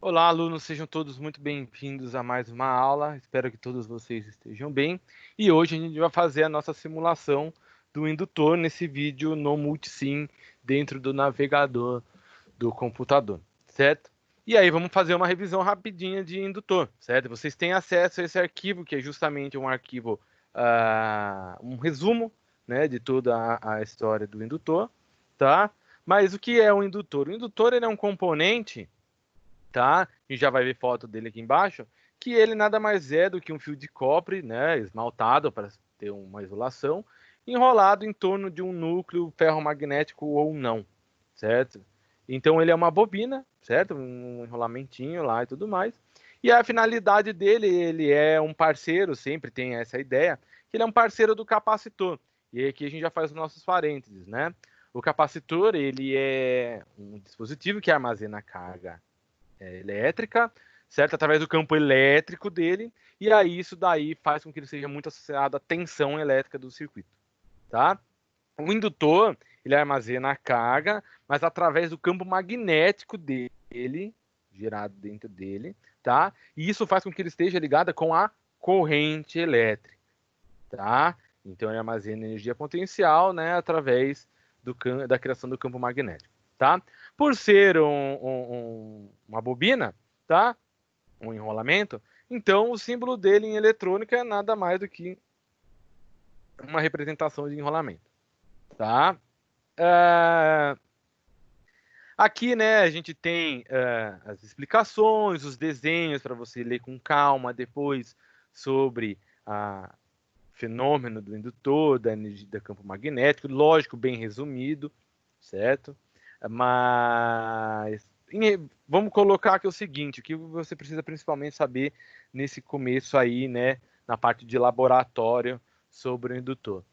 Olá, alunos, sejam todos muito bem-vindos a mais uma aula. Espero que todos vocês estejam bem. E hoje a gente vai fazer a nossa simulação do indutor nesse vídeo no Multisim dentro do navegador do computador, certo? E aí vamos fazer uma revisão rapidinha de indutor, certo? Vocês têm acesso a esse arquivo, que é justamente um arquivo, um resumo, né, de toda a história do indutor, tá? Mas o que é um indutor? O indutor ele é um componente, tá? A gente já vai ver foto dele aqui embaixo, que ele nada mais é do que um fio de cobre, né, esmaltado para ter uma isolação, enrolado em torno de um núcleo ferromagnético ou não, certo? Então ele é uma bobina, certo? Um enrolamentinho lá e tudo mais. E a finalidade dele, ele é um parceiro, sempre tem essa ideia, que ele é um parceiro do capacitor. E aqui a gente já faz os nossos parênteses, né? O capacitor, ele é um dispositivo que armazena carga elétrica, certo? Através do campo elétrico dele, e aí isso daí faz com que ele seja muito associado à tensão elétrica do circuito, tá? O indutor, ele armazena a carga, mas através do campo magnético dele, gerado dentro dele, tá? E isso faz com que ele esteja ligado com a corrente elétrica, tá? Então ele armazena energia potencial, né, através da criação do campo magnético, tá? Por ser uma bobina, tá? Um enrolamento, então o símbolo dele em eletrônica é nada mais do que uma representação de enrolamento, tá? Uh, Aqui, né, a gente tem as explicações, os desenhos para você ler com calma depois sobre o fenômeno do indutor, da energia do campo magnético, lógico, bem resumido, certo? Mas vamos colocar aqui o seguinte, o que você precisa principalmente saber nesse começo aí, né, na parte de laboratório sobre o indutor.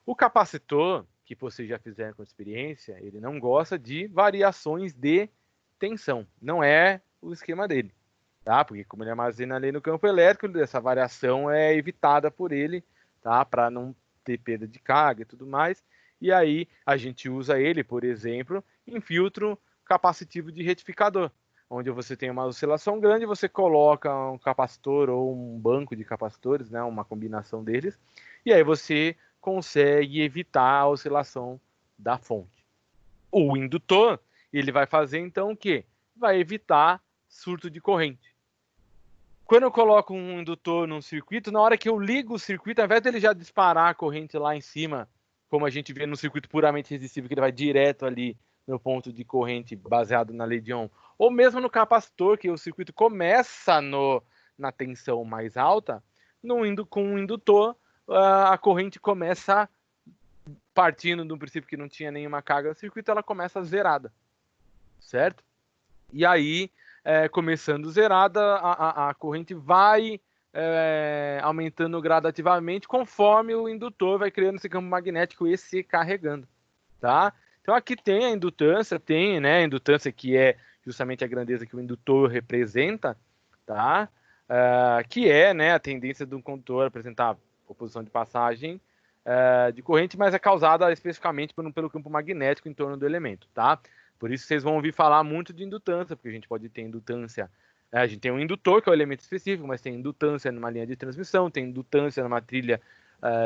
O capacitor, que vocês já fizeram com experiência, ele não gosta de variações de tensão. Não é o esquema dele, tá? Porque como ele armazena ali no campo elétrico, essa variação é evitada por ele, tá? Para não ter perda de carga e tudo mais. E aí a gente usa ele, por exemplo, em filtro capacitivo de retificador, onde você tem uma oscilação grande, você coloca um capacitor ou um banco de capacitores, né? Uma combinação deles, e aí você consegue evitar a oscilação da fonte. O indutor, ele vai fazer então o quê? Vai evitar surto de corrente. Quando eu coloco um indutor num circuito, na hora que eu ligo o circuito, ao invés dele já disparar a corrente lá em cima, como a gente vê no circuito puramente resistível, que ele vai direto ali no ponto de corrente baseado na lei de Ohm, ou mesmo no capacitor, que o circuito começa na tensão mais alta, com um indutor, a corrente começa partindo do princípio que não tinha nenhuma carga no circuito, ela começa zerada, certo? E aí, começando zerada, a corrente vai aumentando gradativamente conforme o indutor vai criando esse campo magnético e se carregando, tá? Então aqui tem a indutância, tem, né, a indutância que é justamente a grandeza que o indutor representa, tá? Que é, né, a tendência de um condutor a apresentar oposição de passagem de corrente, mas é causada especificamente pelo campo magnético em torno do elemento, tá? Por isso vocês vão ouvir falar muito de indutância, porque a gente pode ter indutância. A gente tem um indutor, que é o elemento específico, mas tem indutância numa linha de transmissão, tem indutância numa trilha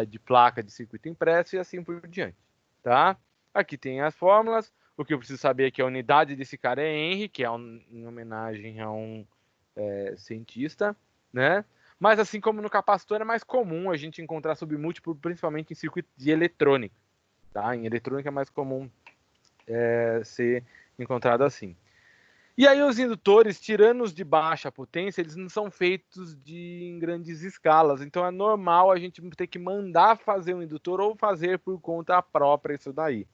de placa de circuito impresso e assim por diante, tá? Aqui tem as fórmulas. O que eu preciso saber é que a unidade desse cara é Henry, que é em homenagem a um cientista, né? Mas assim como no capacitor é mais comum a gente encontrar submúltiplo, principalmente em circuito de eletrônica, tá? Em eletrônica é mais comum ser encontrado assim. E aí os indutores, tirando os de baixa potência, eles não são feitos em grandes escalas. Então é normal a gente ter que mandar fazer um indutor ou fazer por conta própria isso daí,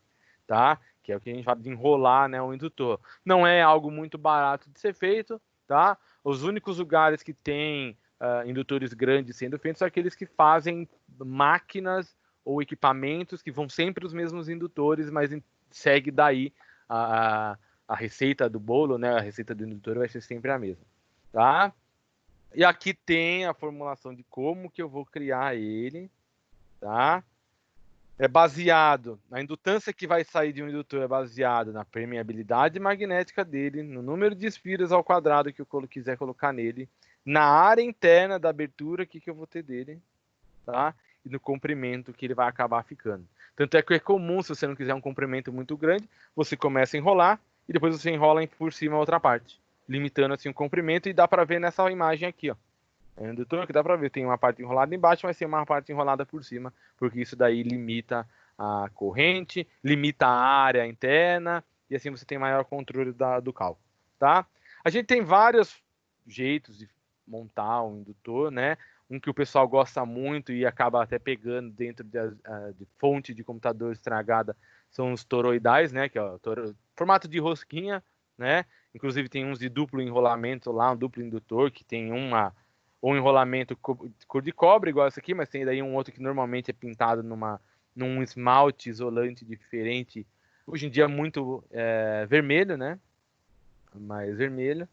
tá? Que é o que a gente fala de enrolar, né, o indutor. Não é algo muito barato de ser feito, tá? Os únicos lugares que tem indutores grandes sendo feitos são aqueles que fazem máquinas ou equipamentos que vão sempre os mesmos indutores, mas segue daí a receita do bolo, né? A receita do indutor vai ser sempre a mesma, tá? E aqui tem a formulação de como que eu vou criar ele, tá? é baseado, a indutância que vai sair de um indutor é baseada na permeabilidade magnética dele, no número de espiras ao quadrado que eu quiser colocar nele, na área interna da abertura que eu vou ter dele, tá? E no comprimento que ele vai acabar ficando. Tanto é que é comum, se você não quiser um comprimento muito grande, você começa a enrolar e depois você enrola por cima a outra parte, limitando assim o comprimento, e dá para ver nessa imagem aqui, ó. É um indutor que dá para ver, tem uma parte enrolada embaixo, mas tem uma parte enrolada por cima, porque isso daí limita a corrente, limita a área interna, e assim você tem maior controle do cálculo, tá? A gente tem vários jeitos de montar um indutor, né? Um que o pessoal gosta muito e acaba até pegando dentro de fonte de computador estragada são os toroidais, né? Que é o formato de rosquinha, né? Inclusive tem uns de duplo enrolamento lá, um duplo indutor que tem um enrolamento cor de cobre, igual esse aqui, mas tem daí um outro que normalmente é pintado num esmalte isolante diferente. Hoje em dia muito vermelho, né? Mais vermelho.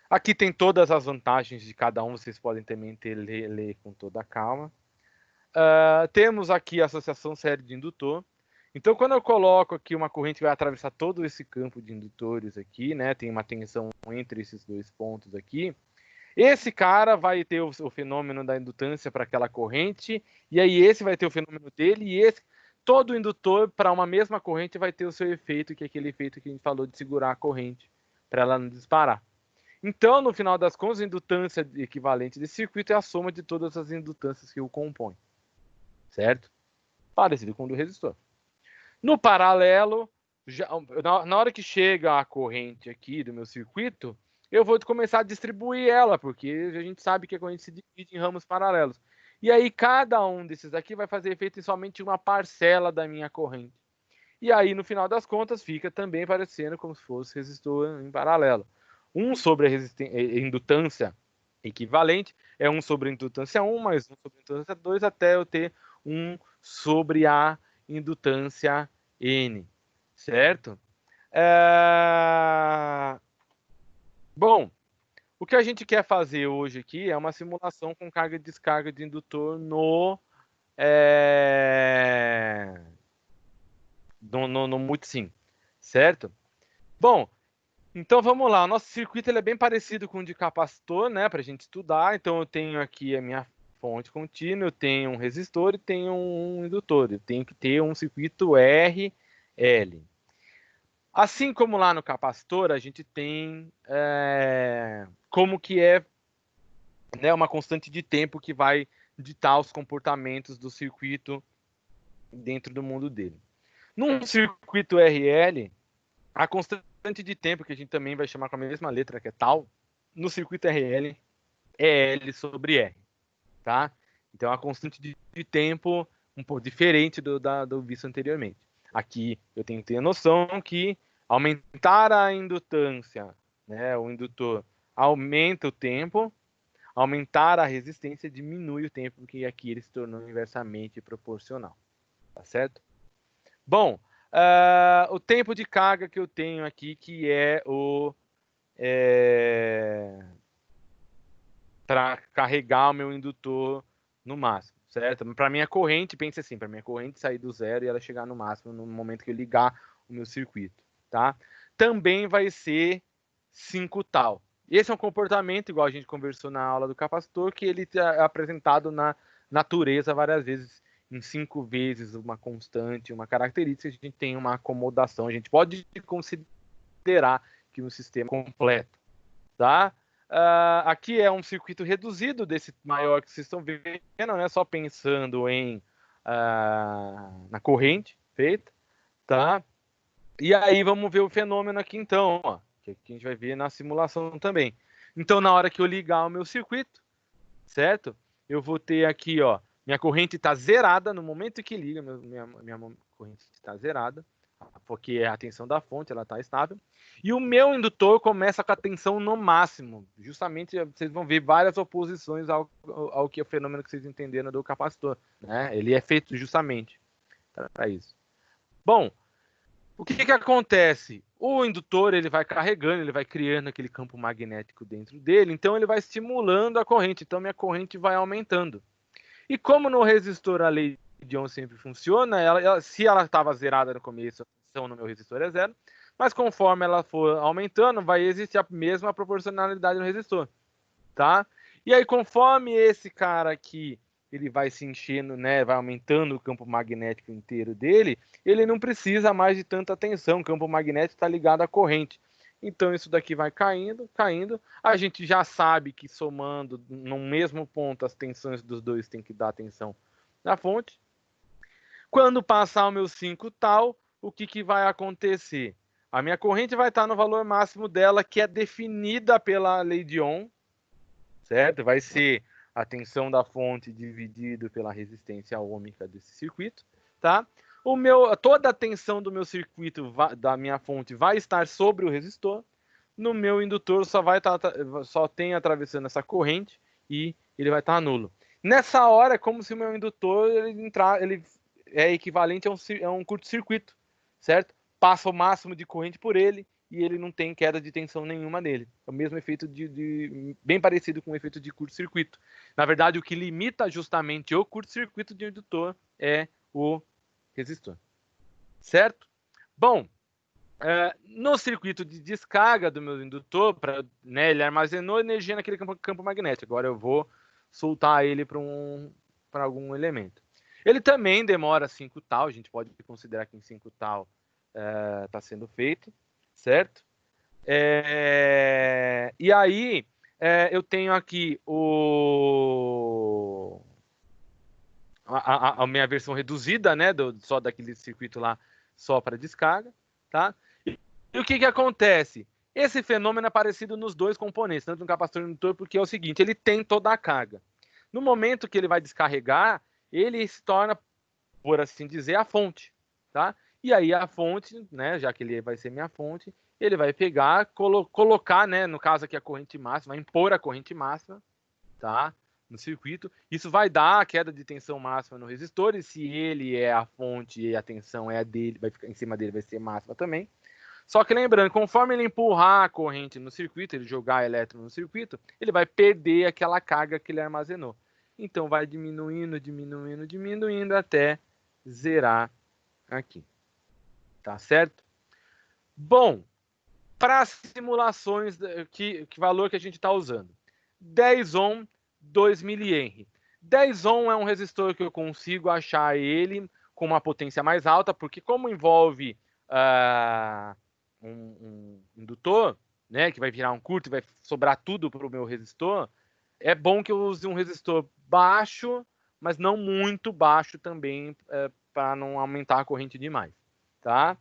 Aqui tem todas as vantagens de cada um, vocês podem também ler com toda a calma. Temos aqui a associação série de indutor. Então, quando eu coloco aqui uma corrente que vai atravessar todo esse campo de indutores aqui, né? Tem uma tensão entre esses dois pontos aqui. Esse cara vai ter o fenômeno da indutância para aquela corrente, e aí esse vai ter o fenômeno dele, e esse, todo indutor para uma mesma corrente vai ter o seu efeito, que é aquele efeito que a gente falou de segurar a corrente, para ela não disparar. Então, no final das contas, a indutância equivalente desse circuito é a soma de todas as indutâncias que o compõem, certo? Parecido com o do resistor. No paralelo, na hora que chega a corrente aqui do meu circuito, eu vou começar a distribuir ela, porque a gente sabe que a corrente se divide em ramos paralelos. E aí cada um desses aqui vai fazer efeito em somente uma parcela da minha corrente. E aí, no final das contas, fica também parecendo como se fosse resistor em paralelo. Um sobre a indutância equivalente é 1 sobre a indutância 1 mais 1 sobre a indutância 2, até eu ter 1 sobre a indutância N, certo? Bom, o que a gente quer fazer hoje aqui é uma simulação com carga e descarga de indutor no multisim, certo? Bom, então vamos lá. O nosso circuito ele é bem parecido com o de capacitor, né? Para a gente estudar. Então eu tenho aqui a minha fonte contínua, eu tenho um resistor e tenho um indutor. Eu tenho que ter um circuito RL. Assim como lá no capacitor, a gente tem como que é, né, uma constante de tempo que vai ditar os comportamentos do circuito dentro do mundo dele. Num circuito RL, a constante de tempo, que a gente também vai chamar com a mesma letra, que é tal, no circuito RL é L sobre R, tá? Então, a constante de tempo um pouco diferente do visto anteriormente. Aqui, eu tenho que ter a noção que aumentar a indutância, né, o indutor aumenta o tempo, aumentar a resistência diminui o tempo, porque aqui ele se tornou inversamente proporcional, tá certo? Bom, o tempo de carga que eu tenho aqui, que é para carregar o meu indutor no máximo, certo? Para minha corrente, pense assim, para minha corrente sair do zero e ela chegar no máximo no momento que eu ligar o meu circuito, tá? Também vai ser 5 tal. Esse é um comportamento, igual a gente conversou na aula do capacitor, que ele é apresentado na natureza várias vezes, em 5 vezes uma constante, uma característica, a gente tem uma acomodação, a gente pode considerar que um sistema completo, tá? Aqui é um circuito reduzido desse maior que vocês estão vendo, né? Só pensando na corrente feita, tá? E aí vamos ver o fenômeno aqui então, ó, que a gente vai ver na simulação também. Então, na hora que eu ligar o meu circuito, certo? Eu vou ter aqui, ó, minha corrente está zerada no momento que liga, minha corrente está zerada, porque a tensão da fonte ela está estável. E o meu indutor começa com a tensão no máximo. Justamente, vocês vão ver várias oposições ao que é o fenômeno que vocês entenderam do capacitor, né? Ele é feito justamente para isso. Bom, o que acontece? O indutor ele vai carregando, ele vai criando aquele campo magnético dentro dele, então ele vai estimulando a corrente, então minha corrente vai aumentando. E como no resistor a lei Lead-On sempre funciona. Se ela estava zerada no começo, a tensão no meu resistor é 0. Mas conforme ela for aumentando, vai existir a mesma proporcionalidade no resistor, tá? E aí, conforme esse cara aqui, ele vai se enchendo, né, vai aumentando o campo magnético inteiro dele, ele não precisa mais de tanta tensão, o campo magnético está ligado à corrente. Então, isso daqui vai caindo, caindo. A gente já sabe que somando no mesmo ponto as tensões dos dois tem que dar tensão na fonte. Quando passar o meu 5 tal, o que vai acontecer? A minha corrente vai estar no valor máximo dela, que é definida pela lei de Ohm, certo? Vai ser a tensão da fonte dividido pela resistência ohmica desse circuito, tá? Toda a tensão do meu circuito, da minha fonte, vai estar sobre o resistor. No meu indutor só tem atravessando essa corrente e ele vai estar nulo. Nessa hora é como se o meu indutor ele é equivalente a um curto-circuito, certo? Passa o máximo de corrente por ele e ele não tem queda de tensão nenhuma nele. É o mesmo efeito bem parecido com o efeito de curto-circuito. Na verdade, o que limita justamente o curto-circuito de indutor é o resistor, certo? Bom, no circuito de descarga do meu indutor, ele armazenou energia naquele campo magnético. Agora eu vou soltar ele para algum elemento. Ele também demora 5 tal, a gente pode considerar que em 5 tal está sendo feito, certo? E aí eu tenho aqui a minha versão reduzida, né, só daquele circuito lá, só para descarga, tá? E o que acontece? Esse fenômeno é parecido nos dois componentes, tanto no capacitor e no indutor, porque é o seguinte, ele tem toda a carga. No momento que ele vai descarregar, ele se torna, por assim dizer, a fonte, tá? E aí a fonte, né, já que ele vai ser minha fonte, ele vai pegar, colocar, né, no caso aqui a corrente máxima, vai impor a corrente máxima, tá? No circuito. Isso vai dar a queda de tensão máxima no resistor, e se ele é a fonte e a tensão é a dele, vai ficar em cima dele, vai ser máxima também. Só que lembrando, conforme ele empurrar a corrente no circuito, ele jogar elétron no circuito, ele vai perder aquela carga que ele armazenou. Então vai diminuindo, diminuindo, diminuindo até zerar aqui. Tá certo? Bom, para simulações, que valor que a gente está usando? 10 ohm, 2 mH. 10 ohm é um resistor que eu consigo achar ele com uma potência mais alta, porque como envolve um indutor, né, que vai virar um curto e vai sobrar tudo para o meu resistor, é bom que eu use um resistor baixo, mas não muito baixo também, para não aumentar a corrente demais, tá?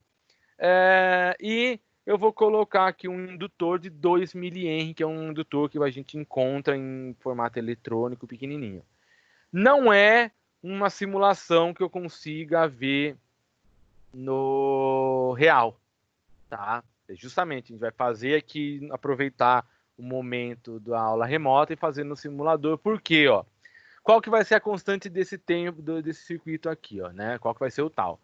E eu vou colocar aqui um indutor de 2 mH, que é um indutor que a gente encontra em formato eletrônico pequenininho. Não é uma simulação que eu consiga ver no real, tá? Justamente, a gente vai fazer aqui, aproveitar o momento da aula remota e fazer no simulador. Por quê, ó? Qual que vai ser a constante desse tempo, desse circuito aqui, ó, né? Qual que vai ser o tal?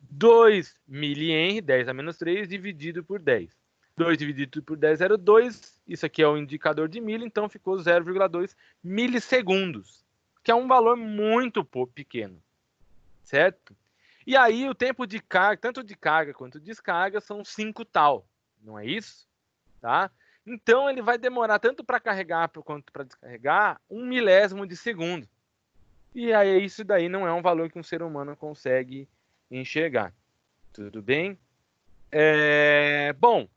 2 mH, 10 a menos 3, dividido por 10. 2 dividido por 10, 0,2. Isso aqui é o indicador de milho, então ficou 0,2 milissegundos, que é um valor muito pequeno, certo? E aí o tempo de carga, tanto de carga quanto de descarga, são 5 tal, não é isso? Tá? Então ele vai demorar tanto para carregar quanto para descarregar 1 milésimo de segundo. E aí isso daí não é um valor que um ser humano consegue enxergar. Tudo bem? Bom,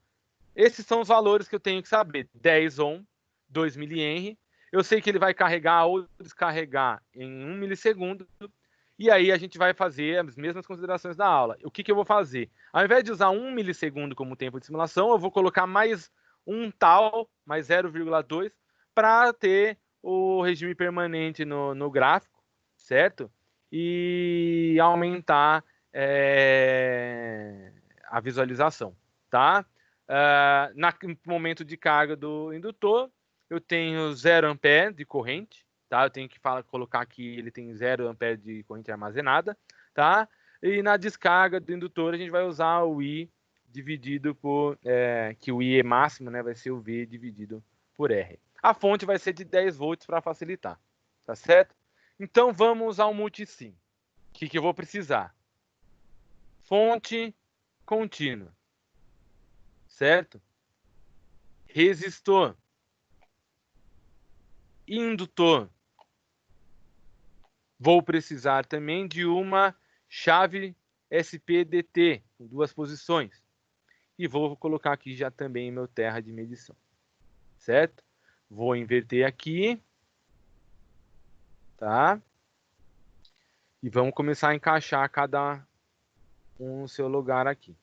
esses são os valores que eu tenho que saber. 10 ohm, 2 mH. Eu sei que ele vai carregar ou descarregar em 1 milissegundo. E aí a gente vai fazer as mesmas considerações da aula. O que eu vou fazer? Ao invés de usar 1 milissegundo como tempo de simulação, eu vou colocar mais um tal, mais 0,2, para ter o regime permanente no gráfico, certo? E aumentar a visualização, tá? No momento de carga do indutor, eu tenho 0 ampere de corrente, tá? Eu tenho que colocar que ele tem 0 ampere de corrente armazenada, tá? E na descarga do indutor, a gente vai usar o I dividido por, que o I é máximo, né? Vai ser o V dividido por R. A fonte vai ser de 10 volts para facilitar, tá certo? Então, vamos ao multisim. que eu vou precisar? Fonte contínua, certo? Resistor, indutor. Vou precisar também de uma chave SPDT, com 2 posições. E vou colocar aqui já também meu terra de medição, certo? Vou inverter aqui, tá? E vamos começar a encaixar cada um no seu lugar aqui,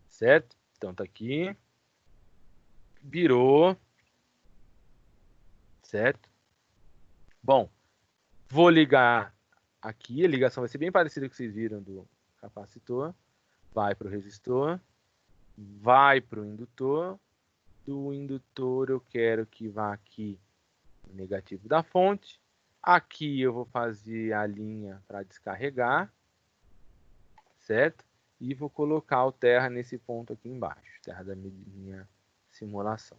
certo? Então tá aqui, virou, certo? Bom, vou ligar aqui, a ligação vai ser bem parecida com o que vocês viram do capacitor. Vai para o resistor, vai para o indutor. Do indutor eu quero que vá aqui o negativo da fonte. Aqui eu vou fazer a linha para descarregar, certo? E vou colocar o terra nesse ponto aqui embaixo, terra da minha simulação.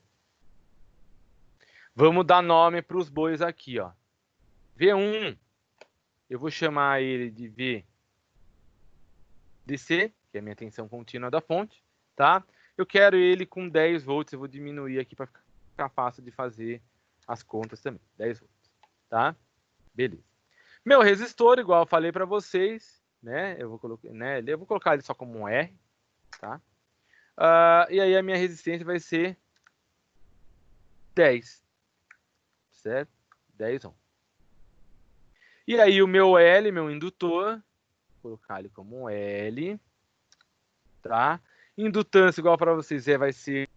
Vamos dar nome para os bois aqui, ó. V1, eu vou chamar ele de VDC, que é a minha tensão contínua da fonte, tá? Eu quero ele com 10 volts, eu vou diminuir aqui para ficar fácil de fazer as contas também, 10 volts, tá? Beleza. Meu resistor, igual eu falei para vocês, né? Eu vou colocar ele só como um R, tá? E aí a minha resistência vai ser 10, certo? 10 ohms. E aí o meu L, meu indutor, vou colocar ele como um L, tá? Indutância, igual para vocês, vai ser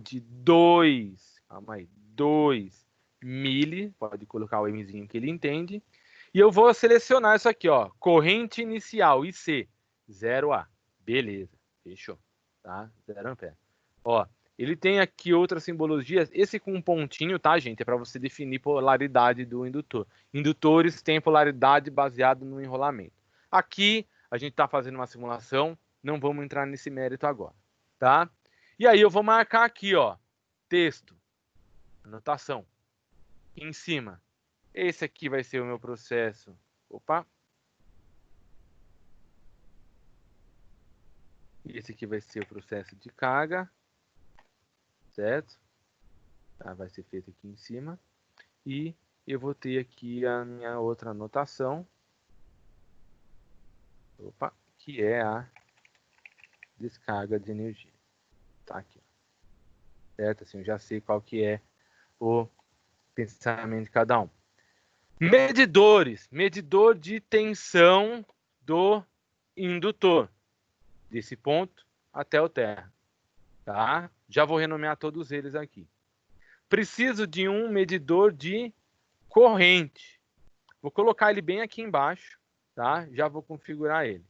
de 2, calma aí, 2 mili, pode colocar o Mzinho que ele entende. E eu vou selecionar isso aqui, ó, corrente inicial, IC, 0A. Beleza, fechou, tá? 0 ampere. Ó, ele tem aqui outras simbologias, esse com um pontinho, tá, gente? É para você definir polaridade do indutor. Indutores têm polaridade baseada no enrolamento. Aqui, a gente está fazendo uma simulação, não vamos entrar nesse mérito agora, tá? E aí eu vou marcar aqui, ó, texto, anotação, em cima. Esse aqui vai ser o meu processo. Opa. Esse aqui vai ser o processo de carga, certo? Tá, vai ser feito aqui em cima. E eu vou ter aqui a minha outra anotação. Opa, que é a descarga de energia. Tá aqui, ó. Certo? Assim, eu já sei qual que é o pensamento de cada um. Medidores. Medidor de tensão do indutor. Desse ponto até o terra. Tá? Já vou renomear todos eles aqui. Preciso de um medidor de corrente. Vou colocar ele bem aqui embaixo, tá? Já vou configurar ele,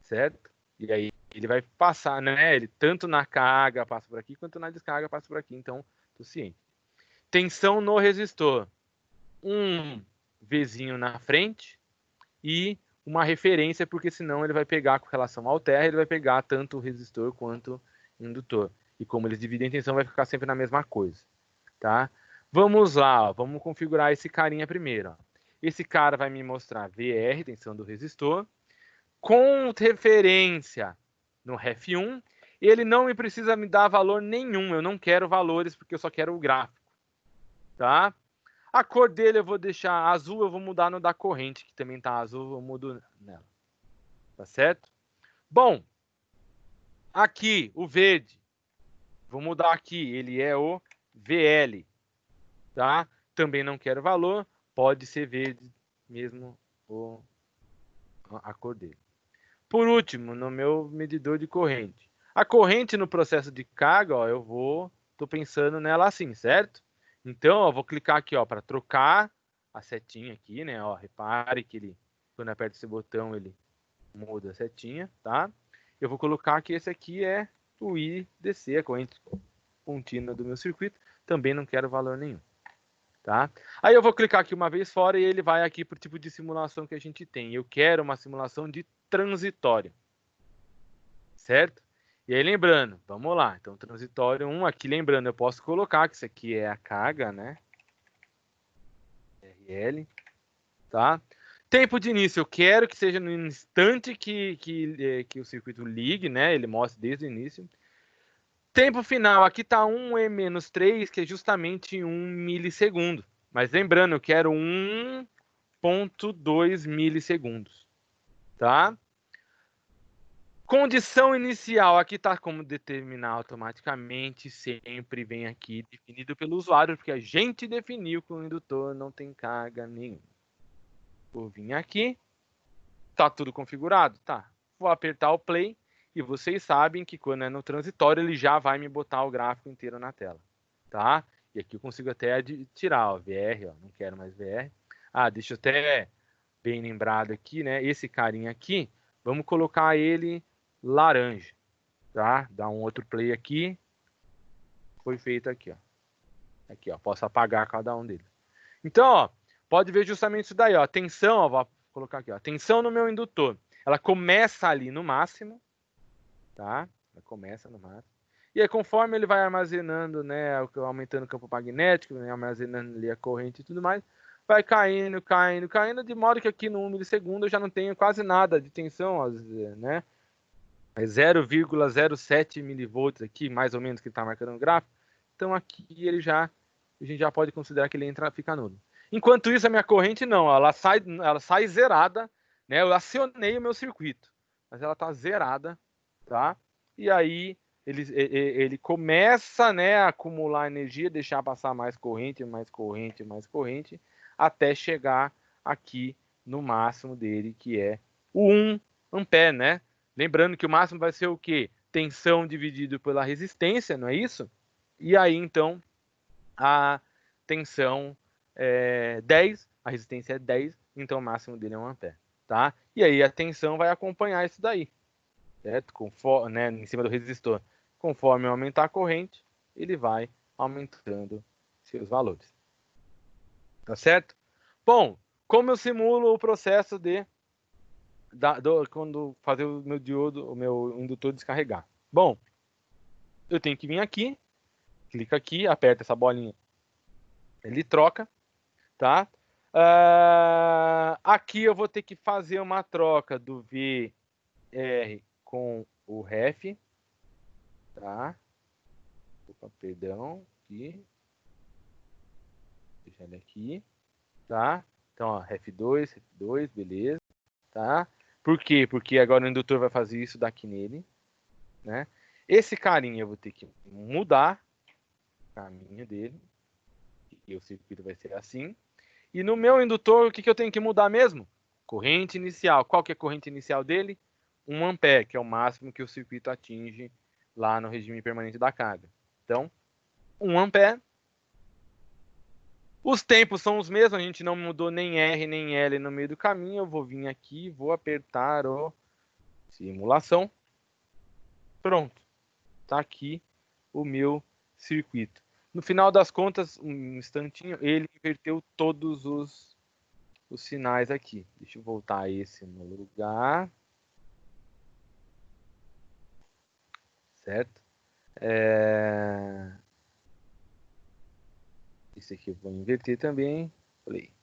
certo? E aí ele vai passar, né? Ele tanto na carga passa por aqui, quanto na descarga passa por aqui. Então, tô ciente. Tensão no resistor. Um Vzinho na frente e uma referência, porque senão ele vai pegar com relação ao terra, ele vai pegar tanto o resistor quanto o indutor. E como eles dividem tensão, vai ficar sempre na mesma coisa, tá? Vamos lá, ó, vamos configurar esse carinha primeiro. Ó. Esse cara vai me mostrar VR, tensão do resistor, com referência no Ref1. Ele não me precisa me dar valor nenhum, eu não quero valores, porque eu só quero o gráfico, tá? A cor dele eu vou deixar azul, eu vou mudar no da corrente, que também tá azul, eu mudo nela. Tá certo? Bom, aqui, o verde. Vou mudar aqui, ele é o VL. Tá? Também não quero valor, pode ser verde mesmo a cor dele. Por último, no meu medidor de corrente. A corrente no processo de carga, ó, tô pensando nela assim, certo? Então, ó, vou clicar aqui, ó, para trocar a setinha aqui, né? Ó, repare que ele, quando aperta esse botão, ele muda a setinha, tá? Eu vou colocar que esse aqui é o IDC, a corrente contínua do meu circuito. Também não quero valor nenhum, tá? Aí eu vou clicar aqui uma vez fora e ele vai aqui para o tipo de simulação que a gente tem. Eu quero uma simulação de transitório, certo? E aí lembrando, vamos lá. Então, transitório 1, aqui lembrando, eu posso colocar que isso aqui é a carga, né? RL, tá? Tempo de início, eu quero que seja no instante que o circuito ligue, né? Ele mostra desde o início. Tempo final, aqui está 1E-3, que é justamente 1 milissegundo. Mas lembrando, eu quero 1,2 milissegundos, tá? Condição inicial, aqui está como determinar automaticamente, sempre vem aqui definido pelo usuário, porque a gente definiu que o indutor não tem carga nenhuma. Vou vir aqui, tá tudo configurado? Tá. Vou apertar o play e vocês sabem que quando é no transitório ele já vai me botar o gráfico inteiro na tela, tá? E aqui eu consigo até tirar, ó, VR, ó, não quero mais VR. Ah, deixa eu até bem lembrado aqui, né? Esse carinha aqui, vamos colocar ele laranja, tá? Dá um outro play aqui. Foi feito aqui, ó. Aqui, ó, posso apagar cada um deles. Então, ó, pode ver justamente isso daí, ó. Tensão, ó, vou colocar aqui, ó. Tensão no meu indutor. Ela começa ali no máximo, tá? Ela começa no máximo. E aí, conforme ele vai armazenando, né, aumentando o campo magnético, né, armazenando ali a corrente e tudo mais, vai caindo, caindo, caindo, de modo que aqui no 1 milissegundo eu já não tenho quase nada de tensão, ó, né? É 0,07 milivolts aqui, mais ou menos, que ele está marcando no gráfico. Então aqui a gente já pode considerar que ele fica nulo. Enquanto isso, a minha corrente não, ela sai zerada, né? Eu acionei o meu circuito, mas ela está zerada, tá? E aí ele começa, né, a acumular energia, deixar passar mais corrente, mais corrente, mais corrente, até chegar aqui no máximo dele, que é o 1 ampere, né? Lembrando que o máximo vai ser o quê? Tensão dividido pela resistência, não é isso? E aí, então, a tensão é 10, a resistência é 10, então o máximo dele é 1 ampere, tá? E aí a tensão vai acompanhar isso daí, certo? Conforme, né, em cima do resistor. Conforme aumentar a corrente, ele vai aumentando seus valores. Tá certo? Bom, como eu simulo o processo de quando fazer o meu diodo, o meu indutor descarregar? Bom, eu tenho que vir aqui, clica aqui, aperta essa bolinha, ele troca, tá? Aqui eu vou ter que fazer uma troca do VR com o ref, tá? Opa, perdão, aqui. Deixa ele aqui, tá? Então, ó, ref2, ref2, beleza, tá? Por quê? Porque agora o indutor vai fazer isso daqui nele, né? Esse carinha eu vou ter que mudar o caminho dele, e o circuito vai ser assim. E no meu indutor, o que eu tenho que mudar mesmo? Corrente inicial. Qual que é a corrente inicial dele? 1 ampere, que é o máximo que o circuito atinge lá no regime permanente da carga. Então, 1 ampere. Os tempos são os mesmos, a gente não mudou nem R nem L no meio do caminho. Eu vou vir aqui, vou apertar o simulação. Pronto. Está aqui o meu circuito. No final das contas, um instantinho, ele inverteu todos os sinais aqui. Deixa eu voltar esse no lugar. Certo? Esse aqui eu vou inverter também. Play.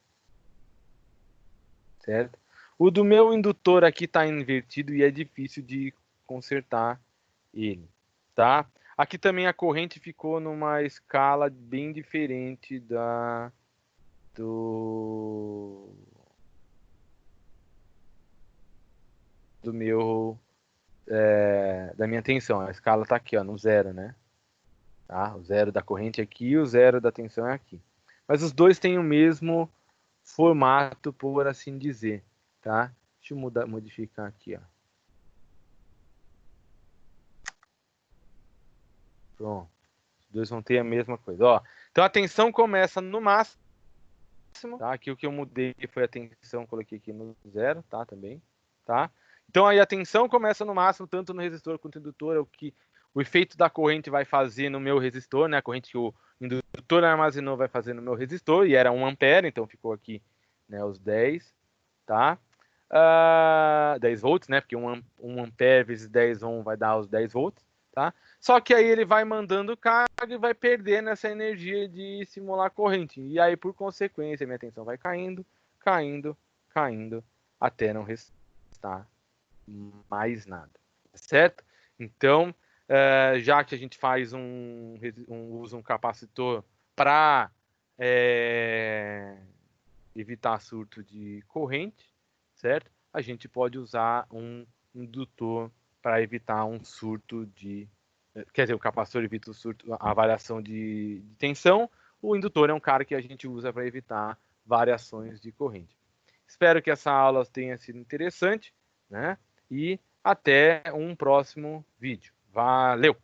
Certo? O do meu indutor aqui está invertido e é difícil de consertar ele. Tá? Aqui também a corrente ficou numa escala bem diferente do meu da minha tensão. A escala está aqui, ó, no zero, né? Tá? O zero da corrente aqui e o zero da tensão é aqui. Mas os dois têm o mesmo formato, por assim dizer, tá? Deixa eu modificar aqui, ó. Pronto. Os dois vão ter a mesma coisa, ó. Então a tensão começa no máximo, tá? Aqui o que eu mudei foi a tensão, coloquei aqui no zero, tá? Também, tá? Então aí a tensão começa no máximo, tanto no resistor quanto no indutor, é o que o efeito da corrente vai fazer no meu resistor, né? A corrente que o indutor armazenou vai fazer no meu resistor, e era 1 ampere, então ficou aqui, né, os 10, tá? 10 volts, né? Porque 1 ampere vezes 10 ohm vai dar os 10 volts, tá? Só que aí ele vai mandando carga e vai perdendo essa energia de simular corrente. E aí, por consequência, minha tensão vai caindo, caindo, caindo até não restar mais nada, certo? Então, já que a gente faz usa um capacitor para evitar surto de corrente, certo? A gente pode usar um indutor para evitar um surto de... Quer dizer, o capacitor evita o surto, a variação de tensão. O indutor é um cara que a gente usa para evitar variações de corrente. Espero que essa aula tenha sido interessante, né? E até um próximo vídeo. Valeu!